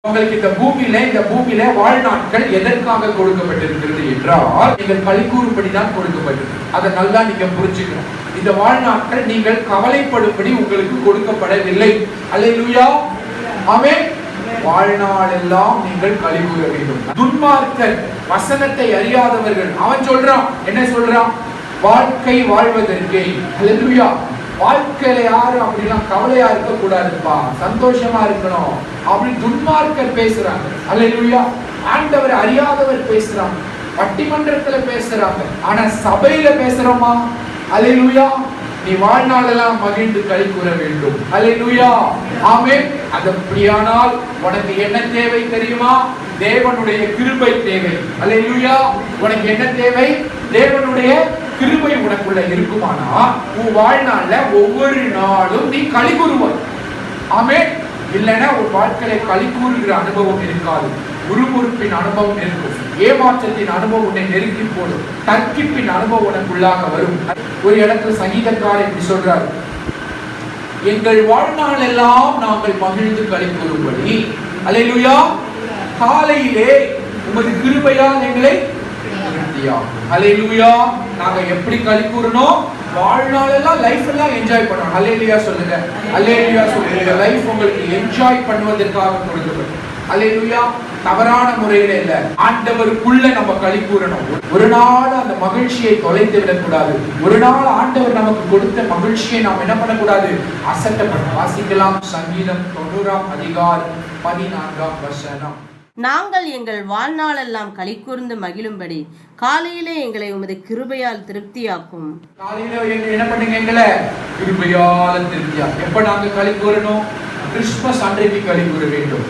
உங்களுக்கு இந்த பூமியில வாழ்நாட்கள் எதற்காக கொடுக்கப்பட்டிருக்கிறது என்றால் நீங்கள் களிக்கூறும்படிதான் கொடுக்கப்பட்டது. அதை நல்லா நீங்க புரிஞ்சுக்கணும். இந்த வாழ்நாட்கள் நீங்கள் கவலைப்படும்படி உங்களுக்கு கொடுக்கப்படவில்லை. அல்லேலூயா, ஆமென். வாழ்நாள் எல்லாம் நீங்கள் களிகூற வேண்டும். துன்மார்க்கர், வசனத்தை அறியாதவர்கள், அவன் சொல்றான், என்ன சொல்றான்? வாழ்க்கை வாழ்வதற்கே. அல்லேலூயா. வாழ்க்கையில யாரும் அப்படிலாம் கவலையா இருக்க கூடாதுப்பா, சந்தோஷமா இருக்கணும் அப்படி துன்மார்க்கர் பேசுறாங்க. அல்லேலூயா. ஆண்டவர் அறியாதவர் பேசுறாங்க, பட்டிமன்றத்துல பேசுறாங்க. ஆனா சபையில பேசுறோமா? அல்லேலூயா. நீ வாழ்நாளெல்லாம் மகிழ்ந்து களி கூற வேண்டும். அல்லேலூயா, ஆமென். அப்படியானால் உனக்கு என்ன தேவை தெரியுமா? தேவனுடைய கிருபை தேவை. அல்லேலூயா. உனக்கு என்ன தேவை? தேவனுடைய கிருபை உனக்குள்ள இருக்குமானா உன் வாழ்நாள்ல ஒவ்வொரு நாளும் நீ களி கூறுவாய். ஆமென். இல்லைன்னா உன் வாழ்க்கையில களி கூறுகிற அனுபவம் இருக்காது. முறுமுறுப்பின் அனுபவம் இருக்கும், ஏமாற்றத்தின் அனுபவம் உன்னை நெருக்கி போடும், தர்க்கிப்பின் அனுபவம் உனக்குள்ளாக வரும். ஒரு இடத்துல சங்கீதக்காரர் இப்படி சொல்றாரு, எங்கள் வாழ்நாள் எல்லாம் நாங்கள் மகிழ்ந்து களி கூறும்படி. அல்லேலூயா. காலையிலே உமது கிருபையால் எங்களை திருப்தியாக்கும். அல்லேலூயா. நாங்க எப்படி களி கூறணும்? வாழ்நாள் எல்லாம் லைஃப் எல்லாம் என்ஜாய் பண்ணணும். அல்லேலூயா சொல்லுங்க. அல்லேலூயா சொல்லுங்க. லைஃப் உங்களுக்கு என்ஜாய் பண்ணுவதற்காக கொடுக்கப்படும். அல்லேலூயா. தவறான முறையில இல்ல, ஆண்டவருக்குள்ள நம்ம களி கூறணும். ஒரு நாள் அந்த மகிழ்ச்சியை தொலைத்து விடக்கூடாது. ஒரு நாள் ஆண்டவர் நமக்கு கொடுத்த மகிழ்ச்சியை நாம் என்ன பண்ணக்கூடாது? அசட்டப்பட. வாசிக்கலாம் சங்கீதம் 90:14. நாங்கள் எங்கள் வாழ்நாளெல்லாம் களி கூர்ந்து மகிழும்படி காலையிலே எங்களை உமது கிருபையால் திருப்தியாக்கும். காலையில என்ன பண்ணுங்க? எங்களை கிருபையால் திருப்தியாக்கும். எப்ப நாங்க களி கூறணும்? கிறிஸ்துமஸ் அன்றைக்கு களி கூற வேண்டும்,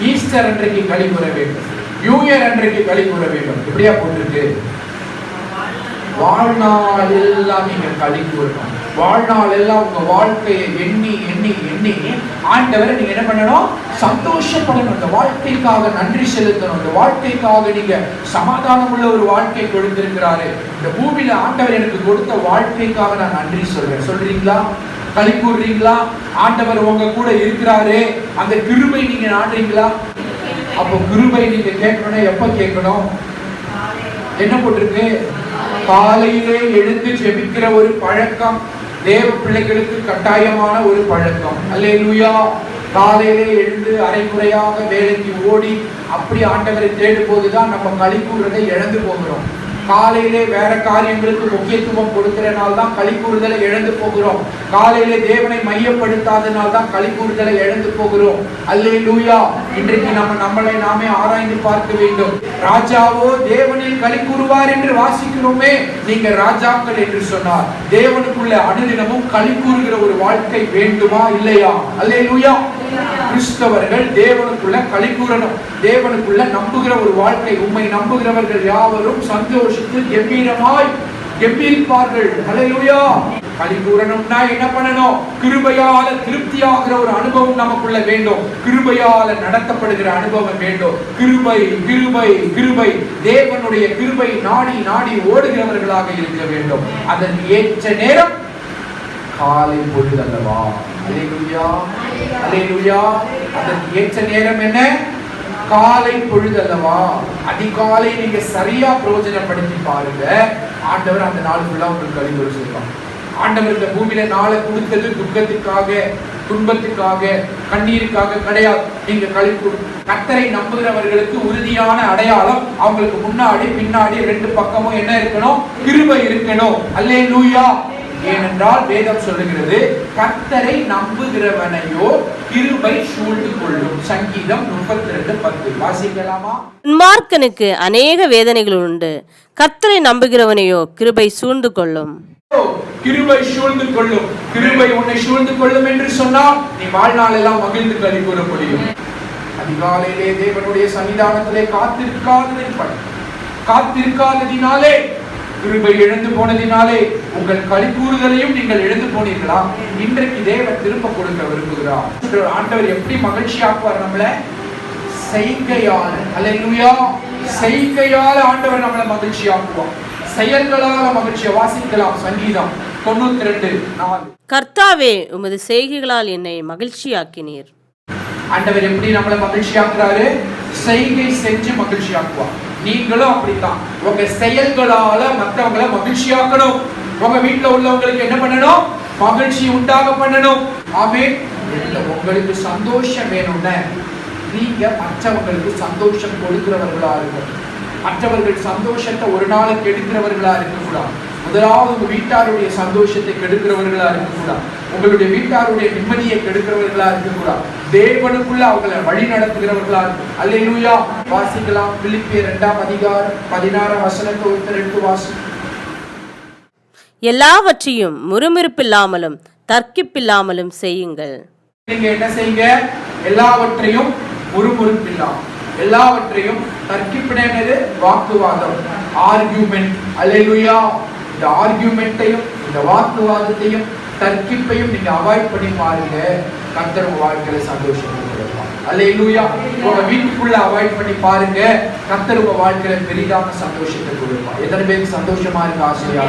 ஈஸ்டர் அன்றைக்கு களி கூற வேண்டும், நியூ இயர் அன்றைக்கு களி கூற வேண்டும். எப்படியா போட்டிருக்கு? வாழ்நாள் எல்லாம் நீங்க களி கூறணும். வாழ்நாள் எல்லாம் உங்க வாழ்க்கையை எண்ணி எண்ணி எண்ணி ஆண்டவரை நீங்க என்ன பண்ணணும்? சந்தோஷப்படணும். இந்த வாழ்க்கைக்காக நன்றி செலுத்தணும். இந்த வாழ்க்கைக்காக நீங்க சமாதானம் உள்ள ஒரு வாழ்க்கை கொடுத்திருக்கிறாரு. இந்த பூமியில ஆண்டவர் எனக்கு கொடுத்த வாழ்க்கைக்காக நான் நன்றி சொல்றேன். சொல்றீங்களா? களி கூறுறீங்களா? ஆண்டவர் உங்க கூட இருக்கிறாரு, அந்த கிருபை நீங்க நாடுறீங்களா? அப்போ கிருபை நீங்க கேட்கணும். எப்ப கேட்கணும்? என்ன போட்டிருக்கு? காலையிலே எழுந்து ஜெபிக்கிற ஒரு பழக்கம் தேவ பிள்ளைகளுக்கு கட்டாயமான ஒரு பழக்கம். அல்லேலூயா. காலையிலே எழுந்து அரைக்குறையாக வேலைக்கு ஓடி அப்படி ஆண்டவரை தேடும் போதுதான் நம்ம களி கூறுறதை இழந்து போகிறோம். காலையிலே வேற காரியங்களுக்கு முக்கியத்துவம் கொடுக்கிறனால தான் களி கூறுதலை இழந்து போகிறோம். காலையிலே தேவனை மையப்படுத்தாதனால தான் களி கூறுதலை இழந்து போகிறோம். அல்லேலூயா. இன்றைக்கு நம்மளை நாமே ஆராய்ந்து பார்க்க வேண்டும். ராஜாவோ தேவனில் களி கூறுவார் என்று வாசிக்கிறோமே. நீங்க ராஜாக்கள் என்று சொன்னார். தேவனுக்குள்ள அனுதினமும் களி கூறுகிற ஒரு வாழ்க்கை வேண்டுமா இல்லையா? அல்லேலூயா. கிறிஸ்தவர்கள் தேவனுக்குள்ள களி கூறணும். தேவனுக்குள்ள நம்புகிற ஒரு வாழ்க்கை. உம்மை நம்புகிறவர்கள் யாவரும் சந்தோஷித்து கம்பீரமாய் கம்பீரிப்பார்கள். அல்லேலூயா. களி கூறணும்னா என்ன பண்ணணும்? கிருபையால திருப்தியாகிற ஒரு அனுபவம் நமக்குள்ள வேண்டும். கிருபையால நடத்தப்படுகிற அனுபவம் வேண்டும். கிருபை கிருபை கிருபை. தேவனுடைய கிருபை நாடி நாடி ஓடுகிறவர்களாக இருக்க வேண்டும். அதற்கு ஏற்ற நேரம் காலை பொழுது அல்லவா? அல்லேலூயா. அல்லேலூயா. அதற்கு ஏற்ற நேரம் என்ன? காலை பொழுது அல்லவா? அதிகாலை நீங்க சரியா பிரயோஜனப்படுத்தி பாருங்க. ஆண்டவர் அந்த நாள் ஃபுல்லா உங்களுக்கு களி கூற சொல்லுவாங்க. ஆண்டவர் இந்த பூமியில நாளை கொடுத்தது துக்கத்துக்காக, துன்பத்துக்காக, கண்ணீருக்காக கிடையாது. நீங்க களி கூறு. கர்த்தரை நம்புகிறவர்களுக்கு உறுதியான அடையாளம் அவங்களுக்கு முன்னாடி பின்னாடி ரெண்டு பக்கமும் என்ன இருக்கணும்? கிருபை இருக்கணும். அல்லேலூயா. ஏனென்றால் வேதம் சொல்லுகிறது, கர்த்தரை நம்புகிறவனையோ கிருபை சூழ்ந்து கொள்ளும். சங்கீதம் 32:10. வாசிக்கலாமா? துன்மார்க்கனுக்கு அநேக வேதனைகள் உண்டு, கர்த்தரை நம்புகிறவனையோ கிருபை சூழ்ந்து கொள்ளும். கிருபை சூழ்ந்து கொள்ளும். கிருபை உன்னை சூழ்ந்து கொள்ளும் என்று சொன்னால் நீ வாழ்நாள் எல்லாம் மகிழ்ந்து களி கூற முடியும். அதிகாலையிலே தேவனுடைய சன்னிதானத்திலே காத்திருக்காததினாலே, கிருபை இழந்து போனதினாலே உங்கள் களி கூறுதலையும் நீங்கள் இழந்து போனீர்களா? இன்றைக்கு தேவன் திரும்ப கொடுக்க விரும்புகிறார். ஆண்டவர் எப்படி மகிழ்ச்சி ஆக்குவார் நம்மளை? செய்கையால. அல்லேலூயா. செய்கையால ஆண்டவர் நம்மளை மகிழ்ச்சி ஆக்குவார். செயல்களால மகிழ்ச்சியை. வாசிக்கலாம் சங்கீதம் 92:4. கர்த்தாவே, உமது செய்கைகளால் என்னை மகிழ்ச்சியாக்கினீர். ஆண்டவர் எப்படி நம்மளை மகிழ்ச்சியாக்குறாரு? செய்கை செஞ்சு மகிழ்ச்சியாக்குவார். நீங்களும் அப்படித்தான். உங்க செயல்களால மற்றவங்களை மகிழ்ச்சியாக்கணும். உங்க வீட்டுல உள்ளவங்களுக்கு என்ன பண்ணணும்? மகிழ்ச்சி உண்டாக பண்ணணும். ஆமென். உங்களுக்கு சந்தோஷம் வேணும்னா நீங்க மற்றவங்களுக்கு சந்தோஷம் கொடுக்கிறவர்களா இருக்கும். மற்றவர்கள் சந்தோஷத்தை ஒரு நாள் கெடுக்கிறவர்களா இருக்கக்கூடாது. முதலாவது உங்க வீட்டாருடைய சந்தோஷத்தை கெடுக்கிறவர்களா இருக்கக்கூடாது. உங்களுடைய வீட்டாருடைய நிம்மதியை கெடுக்கிறவர்களா இருக்கக்கூடாது. தேவனுக்குள்ள அவங்களை வழி நடத்துகிறவர்களா இருக்கும். அல்லேலூயா. வாசிக்கலாம். பிலிப்பியர் 2ஆம் அதிகாரம் 16ஆம் வசனத்தை ஒருத்தர் எடுத்து வாசி. எல்லாவற்றையும் முறுமுறுப்பில்லாமலும் தர்க்கிப்பில்லாமலும் செய்யுங்கள். நீங்க என்ன செய்யுங்க? எல்லாவற்றையும் முறுமுறுப்பில்லாமல், எல்லாவற்றையும் தர்க்கிப்பினது வாக்குவாதம், ஆர்கியூமெண்ட். அல்லேலூயா. இந்த ஆர்கியூமெண்ட்டையும் இந்த வாக்குவாதத்தையும் தர்க்கிப்பையும் நீங்க அவாய்ட் பண்ணி பாருங்க. கர்த்தர் உங்க வாழ்க்கையில சந்தோஷம் கொடுப்பார். அல்லேலூயா. உங்க வீட்டுக்குள்ள அவாய்ட் பண்ணி பாருங்க. கர்த்தர் உங்க வாழ்க்கையில பெரிதான சந்தோஷத்தை கொடுப்பார். எத்தனை பேருக்கு சந்தோஷமா இருக்க ஆசையா?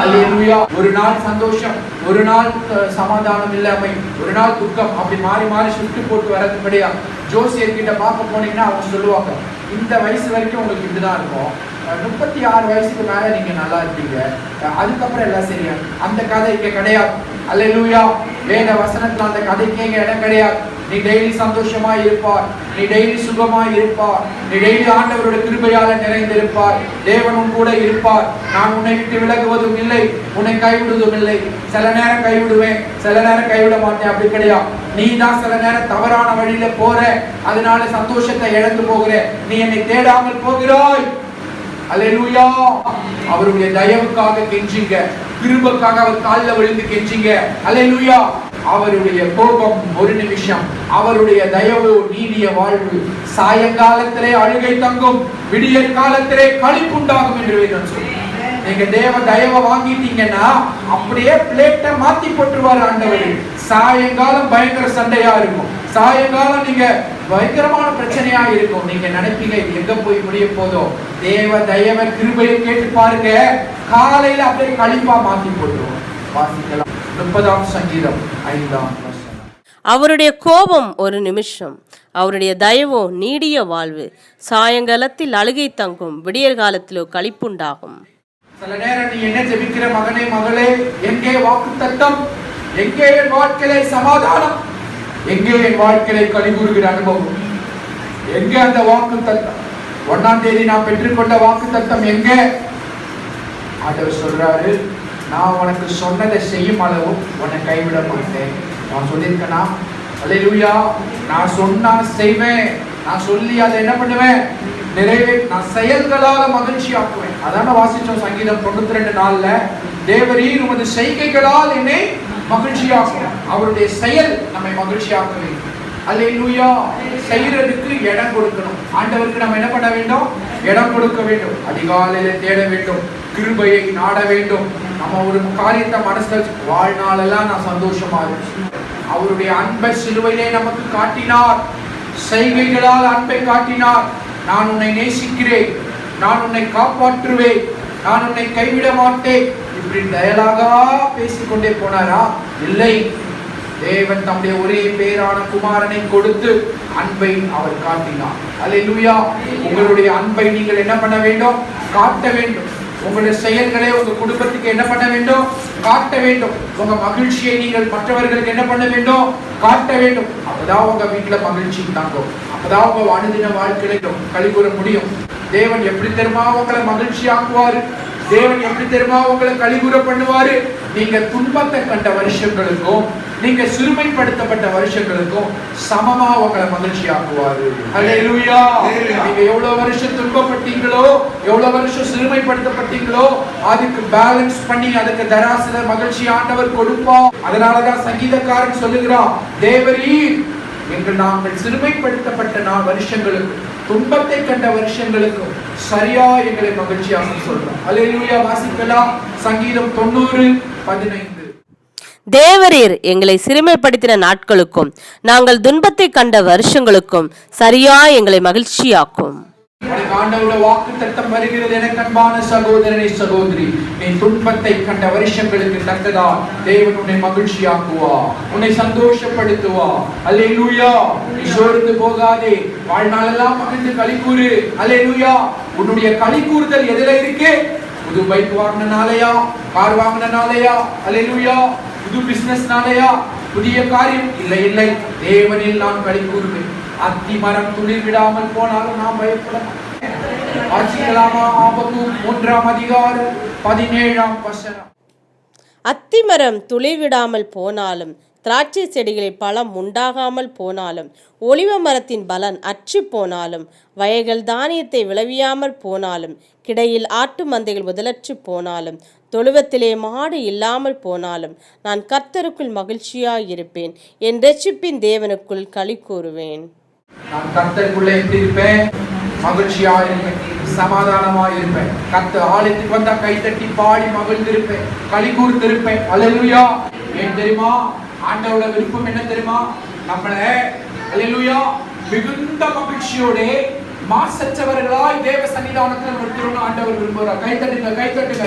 அல்லேலூயா. ஒரு நாள் சந்தோஷம், ஒரு நாள் சமாதானம் இல்லாமை, ஒரு நாள் துக்கம், அப்படி மாறி மாறி சுட்டு போட்டு வரது கிடையாது. ஜோசியர் கிட்ட பார்க்க போனீங்கன்னா அவங்க சொல்லுவாங்க, இந்த வயசு வரைக்கும் உங்களுக்கு இப்படிதான் இருக்கும், 36 வயசுக்கு மேல நீங்க நல்லா இருப்பீங்க, அதுக்கப்புறம் எல்லாம் சரியா. அந்த கதை இங்க கிடையாது. அல்லேலூயா. வேத வசனத்துல அந்த கதைக்கு இங்க இடம் கிடையாது. நீ டெய்லி சந்தோஷமா இருப்பார், நீ டெய்லி சுகமா இருப்பார், நீ டெய்லி ஆண்டவரோட கிருபையால நிறைந்திருப்பார். தேவனும் கூட இருப்பார். நான் உன்னை விட்டு விலகுவதும் இல்லை, உன்னை கைவிடுவதும் இல்லை. சில நேரம் கைவிடுவேன், சில நேரம் கைவிட மாட்டேன், அப்படி கிடையாது. நீ தான் சில நேரம் தவறான வழியில போற, அதனால சந்தோஷத்தை இழந்து போகிற, நீ என்னை தேடாமல் போகிறாய். அல்லேலூயா. அவருடைய தயவுக்காக கெஞ்சிங்க, கிருபைக்காக அவர் காலில் விழுந்து கெஞ்சிங்க. அல்லேலூயா. அவருடைய கோபம் ஒரு நிமிஷம், அவருடைய தயவு நீடிய வாழ்வு. சாயங்காலத்திலே அழுகை தங்கும், விடியற் காலத்திலே களிப்புண்டாகும் என்று வேதம் சொல்லுது. நீங்க தேவ தயவை வாங்கிட்டீங்கன்னா அப்படியே பிளேட்டை மாத்தி போட்டுருவாரு ஆண்டவர். சாயங்காலம் பயங்கர சண்டையா இருக்கும், சாயங்காலம் நீங்க பயங்கரமான பிரச்சனையா இருக்கும். நீங்க நினைப்பீங்க இது எங்க போய் முடிய போதோ. தேவ தயவ கிருபையை கேட்டு பாருங்க, காலையில அப்படியே களிப்பா மாத்தி போட்டுருவோம். வாசிக்கலாம். 30ஆம் சங்கீதம் 5ஆம் வசனம். அவருடைய கோபம் ஒரு நிமிஷம், அவருடைய தயவோ நீடிய வாழ்வு. சாயங்காலத்தில் அழுகை தங்கும், விடியற் காலத்திலோ களிப்புண்டாகும். சில நேரம் நீ என்ன ஜெபிக்கிற மகனே மகளே, எங்கே வாக்குத்தத்தம், எங்கே என் வாழ்க்கையிலே சமாதானம், எங்கே என் வாழ்க்கையிலே களிகூறுகிற அனுபவம், எங்கே அந்த வாக்குத்தத்தம்? 1ஆம் தேதி நான் பெற்றுக்கொண்ட வாக்குத்தத்தம் எங்கே? ஆண்டவர் சொல்றாரு, நான் உனக்கு சொன்னதை செய்யும் அளவு உன்னை கைவிட மாட்டேன். நான் சொல்லியிருக்கேனா? அல்லேலூயா. நான் சொன்னா செய்வேன், நான் சொல்லி அதை என்ன பண்ணுவேன்? நான் செயல்களால மகிழ்ச்சி ஆக்குவேன். அதான வாசிச்சோம் சங்கீதம் 92:4. தேவரீர் உமது செய்கைகளால் என்னை மகிழ்ச்சியாக்கும். அவருடைய செயல் நம்மை மகிழ்ச்சியாக்க வேண்டும். அல்லேலூயா. செய்யறதுக்கு இடம் கொடுக்கணும். ஆண்டவருக்கு நம்ம என்ன பண்ண வேண்டும்? இடம் கொடுக்க வேண்டும். அதிகாலையில தேட வேண்டும், கிருபையை நாட வேண்டும். நம்ம ஒரு காரியத்தை மனசுல வாழ்நாளெல்லாம் நான் சந்தோஷமா இருக்கேன். அவருடைய அன்பை சிலுவையிலே நமக்கு காட்டினார், செய்கைகளால் அன்பை காட்டினார். நான் உன்னை நேசிக்கிறேன், நான் உன்னை காப்பாற்றுவேன், நான் உன்னை கைவிட மாட்டேன். இப்படி டயலாகா பேசிக்கொண்டே போனாரா? இல்லை. தேவன் தம்முடைய ஒரே பேரான குமாரனை கொடுத்து அன்பை அவர் காட்டினார். அல்லேலூயா. உங்களுடைய அன்பை நீங்கள் என்ன பண்ண வேண்டும்? காட்ட வேண்டும். உங்களுடைய செயல்களை உங்க குடும்பத்துக்கு என்ன பண்ண வேண்டும்? காட்ட வேண்டும். உங்க மகிழ்ச்சியை நீங்கள் மற்றவர்களுக்கு என்ன பண்ண வேண்டும்? காட்ட வேண்டும். அப்பதான் உங்க வீட்டுல மகிழ்ச்சி தாங்கும், அப்பதான் உங்க அனுதின வாழ்க்கையில களிகூற முடியும். தேவன் எப்படி தெரியுமா உங்களை மகிழ்ச்சி ஆக்குவாரு? தேவன் எப்படி தெரியுமா உங்களை களிகூற பண்ணுவாரு? நீங்க துன்பத்தை கண்ட வருஷங்களுக்கும் நீங்க சிறுமைப்படுத்தப்பட்ட வருஷங்களுக்கும் சமமா உங்களை மகிழ்ச்சி ஆக்குவாரு. அல்லேலூயா. நீங்க எவ்வளவு வருஷம் துன்பப்பட்டீங்களோ, எவ்வளவு வருஷம் சிறுமைப்படுத்தப்பட்டீங்களோ, அதுக்கு பேலன்ஸ் பண்ணி அதுக்கு தராசுல மகிழ்ச்சி ஆண்டவர் கொடுப்பார். அதனாலதான் சங்கீதக்காரன் சொல்லுகிறான், தேவரீர் நாங்கள் சிறுமைப்படுத்தப்பட்ட வருஷங்களுக்கு, துன்பத்தை கண்ட வருஷங்களுக்கும் சரியா எங்களை மகிழ்ச்சியாக சொல்றோம். அல்லேலூயா. வாசிக்கலாம். சங்கீதம் 90:15. தேவரீர் எங்களை சிறுமைப்படுத்தின நாட்களுக்கும் நாங்கள் துன்பத்தை கண்ட வருஷங்களுக்கும் சரியா எங்களை மகிழ்ச்சியாக்கும். உனக்கு ஆண்டவருடைய வாக்குத்தத்தம் வருகிறது. எனக்கு அன்பான சகோதரனே சகோதரி, நீ துன்பத்தை கண்ட வருஷங்களுக்கு தக்கதா தேவன் உன்னை மகிழ்ச்சியாக்குவா, உன்னை சந்தோஷப்படுத்துவா. அல்லேலூயா. நீ சோர்ந்து போகாதே, வாழ்நாளெல்லாம் மகிழ்ந்து களிக்கூறு. அல்லேலூயா. உன்னுடைய களிக்கூறுதல் எதுல இருக்கு? புது பைக் வாங்கினாலயா, கார் வாங்கினாலயா? அல்லேலூயா. புது பிசினஸ்னாலயா? புதிய காரியம்? இல்லை இல்லை, தேவனில் நான் களிக்கூறுவேன். அத்தி மரம் துளிர் விடாமல் போனாலும் நாம் பயப்பட வாசிக்கலாமா? ஆபத்து 3:17. அத்திமரம் துளிர் விடாமல் போனாலும், திராட்சை செடிகளில் பழம் உண்டாகாமல் போனாலும், ஒலிவ மரத்தின் பலன் அற்று போனாலும், வயல்கள் தானியத்தை விளைவியாமல் போனாலும், கிடையில் ஆட்டு மந்தைகள் முதலற்று போனாலும், தொழுவத்திலே மாடு இல்லாமல் போனாலும், நான் கர்த்தருக்குள் மகிழ்ச்சியாயிருப்பேன், என் இரட்சிப்பின் தேவனுக்குள் களி கூறுவேன். நான் கர்த்தருக்குள்ளே எப்படி இருப்பேன்? மகிழ்ச்சியா இருப்பேன், சமாதானமா இருப்பேன். கர்த்தர் ஆலயத்துக்கு வந்தா கைத்தட்டி பாடி மகிழ்ந்திருப்பேன், களி கூர்ந்திருப்பேன். அல்லேலூயா. ஏன் தெரியுமா? ஆண்டவரோட விருப்பம் என்ன தெரியுமா? நம்மளை அல்லேலூயா மிகுந்த மகிழ்ச்சியோட மாசற்றவர்களாய் தேவ சன்னிதானத்தில் நிறுத்தணும்னு ஆண்டவர் விரும்புகிறார். கைத்தட்டுங்க, கைத்தட்டுங்க.